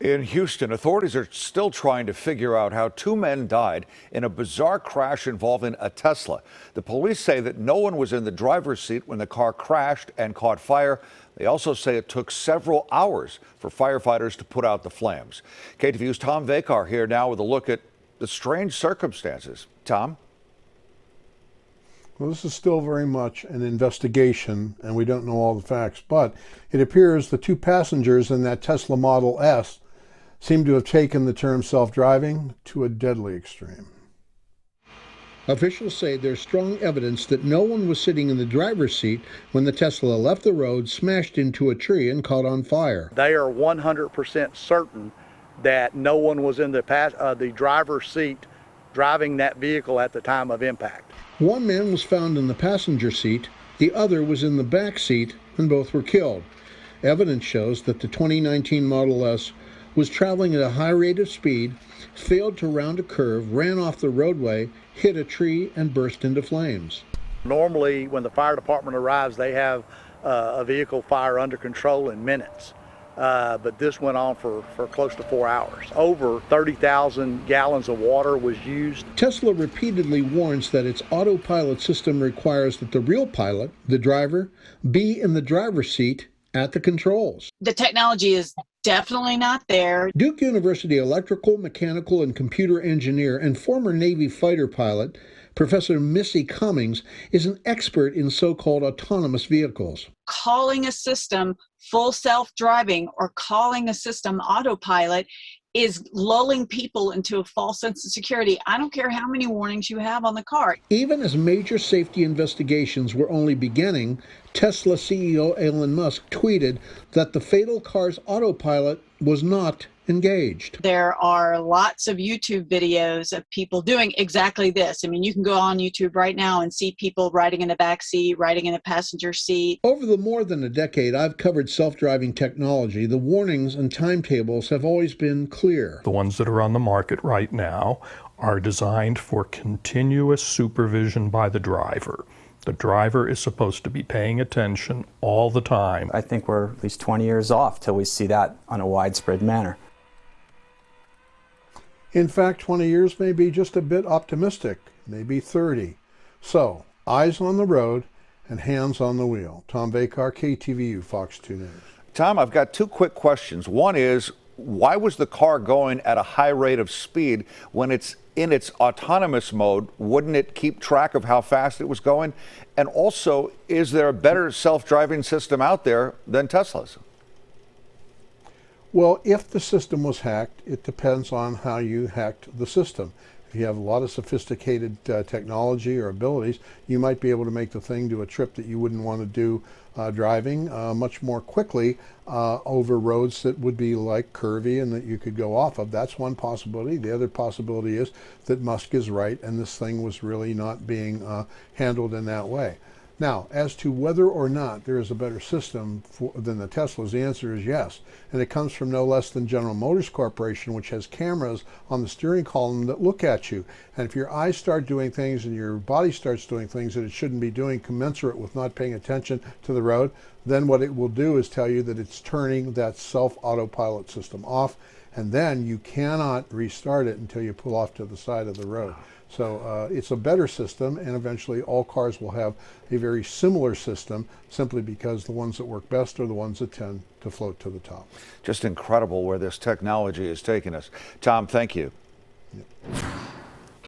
In Houston, authorities are still trying to figure out how two men died in a bizarre crash involving a Tesla. The police say that no one was in the driver's seat when the car crashed and caught fire. They also say it took several hours for firefighters to put out the flames. KTVU's Tom Vakar here now with a look at the strange circumstances. Tom? Well, this is still very much an investigation, and we don't know all the facts, but it appears the two passengers in that Tesla Model S seem to have taken the term self-driving to a deadly extreme. Officials say there's strong evidence that no one was sitting in the driver's seat when the Tesla left the road, smashed into a tree, and caught on fire. They are 100% certain that no one was in the driver's seat driving that vehicle at the time of impact. One man was found in the passenger seat, the other was in the back seat, and both were killed. Evidence shows that the 2019 Model S was traveling at a high rate of speed, failed to round a curve, ran off the roadway, hit a tree, and burst into flames. Normally, when the fire department arrives, they have a vehicle fire under control in minutes. But this went on for close to 4 hours. Over 30,000 gallons of water was used. Tesla repeatedly warns that its autopilot system requires that the real pilot, the driver, be in the driver's seat at the controls. The technology is definitely not there. Duke University electrical, mechanical, and computer engineer and former Navy fighter pilot, Professor Missy Cummings, is an expert in so-called autonomous vehicles. Calling a system full self-driving or calling a system autopilot is lulling people into a false sense of security. I don't care how many warnings you have on the car. Even as major safety investigations were only beginning, Tesla CEO Elon Musk tweeted that the fatal car's autopilot was not engaged. There are lots of YouTube videos of people doing exactly this. I mean, you can go on YouTube right now and see people riding in the back seat, riding in a passenger seat. Over the more than a decade I've covered self-driving technology, the warnings and timetables have always been clear. The ones that are on the market right now are designed for continuous supervision by the driver. The driver is supposed to be paying attention all the time. I think we're at least 20 years off till we see that on a widespread manner. In fact, 20 years may be just a bit optimistic, maybe 30. So, eyes on the road and hands on the wheel. Tom Vakar, KTVU, Fox 2 News. Tom, I've got two quick questions. One is, why was the car going at a high rate of speed when it's in its autonomous mode? Wouldn't it keep track of how fast it was going? And also, is there a better self-driving system out there than Tesla's? Well, if the system was hacked, it depends on how you hacked the system. If you have a lot of sophisticated technology or abilities, you might be able to make the thing do a trip that you wouldn't want to do driving much more quickly over roads that would be like curvy and that you could go off of. That's one possibility. The other possibility is that Musk is right and this thing was really not being handled in that way. Now, as to whether or not there is a better system than the Teslas, the answer is yes. And it comes from no less than General Motors Corporation, which has cameras on the steering column that look at you. And if your eyes start doing things and your body starts doing things that it shouldn't be doing, commensurate with not paying attention to the road, then what it will do is tell you that it's turning that self-autopilot system off. And then you cannot restart it until you pull off to the side of the road. So it's a better system, and eventually all cars will have a very similar system, simply because the ones that work best are the ones that tend to float to the top. Just incredible where this technology is taking us. Tom, thank you. Yep.